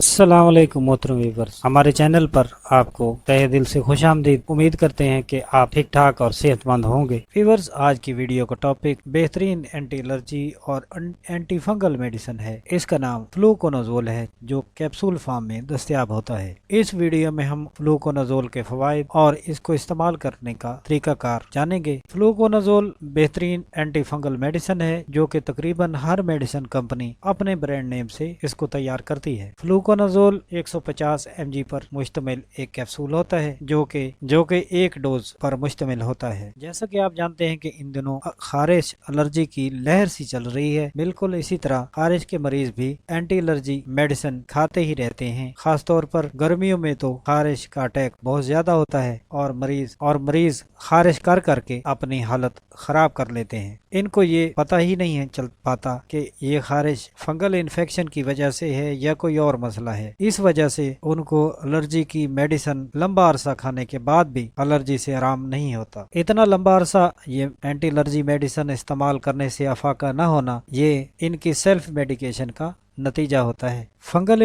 अस्सलाम वालेकुम मोहतरम व्यूअर्स, हमारे चैनल पर आपको तहे दिल से खुश आमदीद। उम्मीद करते हैं कि आप ठीक ठाक और सेहतमंद होंगे। व्यूअर्स, आज की वीडियो का टॉपिक बेहतरीन एंटी एलर्जी और एंटी फंगल मेडिसिन है। इसका नाम फ्लूकोनाजोल है, जो कैप्सूल फॉर्म में दस्तयाब होता है। इस वीडियो में हम फ्लूकोनाजोल के फवाइद और इसको इस्तेमाल करने का तरीकाकार जानेंगे। फ्लूकोनाजोल बेहतरीन एंटी फंगल मेडिसिन है, जो कि तकरीबन हर मेडिसिन कंपनी अपने ब्रांड नेम से इसको तैयार करती है। फ्लूकोनाजोल 150 mg पर मुश्तमिल एक कैप्सूल होता है, जो कि एक डोज पर मुश्तमिल होता है। जैसा कि आप जानते हैं कि इन दिनों खारिश एलर्जी की लहर सी चल रही है। बिल्कुल इसी तरह खारिश के मरीज भी एंटी एलर्जी मेडिसिन खाते ही रहते हैं। खास तौर पर गर्मियों में तो खारिश का अटैक बहुत ज्यादा होता है और मरीज खारिश कर करके अपनी हालत खराब कर लेते हैं। इनको ये पता ही नहीं है चल पाता कि ये खारिश फंगल इन्फेक्शन की वजह से है या कोई और मसला है। इस वजह से उनको एलर्जी की मेडिसिन लंबा अरसा खाने के बाद भी एलर्जी से आराम नहीं होता। इतना लंबा अरसा ये एंटी एलर्जी मेडिसिन इस्तेमाल करने से अफाका न होना, ये इनकी सेल्फ मेडिकेशन का नतीजा होता है। फंगल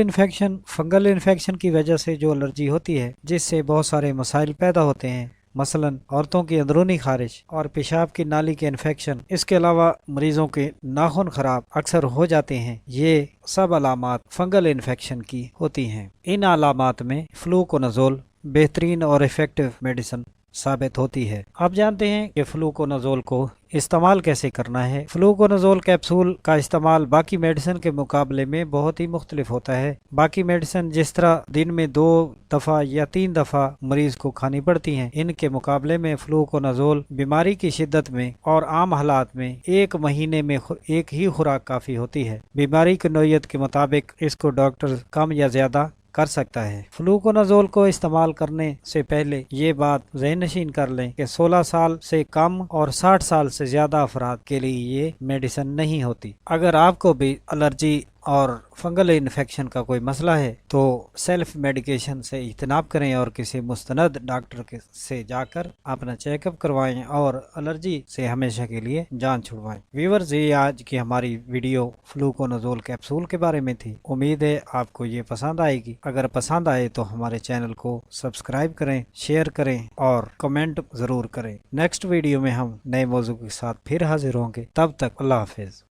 इन्फेक्शन की वजह से जो एलर्जी होती है, जिससे बहुत सारे मसाइल पैदा होते हैं, मसलन औरतों की अंदरूनी खारिश और पेशाब की नाली के इन्फेक्शन। इसके अलावा मरीजों के नाखून खराब अक्सर हो जाते हैं। ये सब अलामात फंगल इन्फेक्शन की होती हैं। इन अलामात में फ्लूकोनाजोल बेहतरीन और इफेक्टिव मेडिसिन साबित होती है। आप जानते हैं कि फ्लूकोनाजोल को इस्तेमाल कैसे करना है। फ्लूकोनाजोल कैप्सूल का इस्तेमाल बाकी मेडिसिन के मुकाबले में बहुत ही मुख्तलिफ होता है। बाकी मेडिसिन जिस तरह दिन में 2 दफा या 3 दफा मरीज को खानी पड़ती हैं, इनके मुकाबले में फ्लूकोनाजोल बीमारी की शिद्दत में और आम हालात में 1 महीने में एक ही खुराक काफी होती है। बीमारी की नौयत के मुताबिक इसको डॉक्टर कम या ज्यादा कर सकता है। फ्लूकोनाजोल को इस्तेमाल करने से पहले ये बात ज़हन नशीन कर लें कि 16 साल से कम और 60 साल से ज्यादा अफराद के लिए ये मेडिसिन नहीं होती। अगर आपको भी एलर्जी और फंगल इन्फेक्शन का कोई मसला है तो सेल्फ मेडिकेशन से इज्तनाब करें और किसी मुस्तनद डॉक्टर से जाकर अपना चेकअप करवाएं और एलर्जी से हमेशा के लिए जान छुड़वाएं। व्यूअर्स, ये आज की हमारी वीडियो फ्लूकोनाजोल कैप्सूल के बारे में थी। उम्मीद है आपको ये पसंद आएगी। अगर पसंद आए तो हमारे चैनल को सब्सक्राइब करें, शेयर करें और कमेंट जरूर करें। नेक्स्ट वीडियो में हम नए मौजू के साथ फिर हाजिर होंगे। तब तक अल्लाह हाफिज।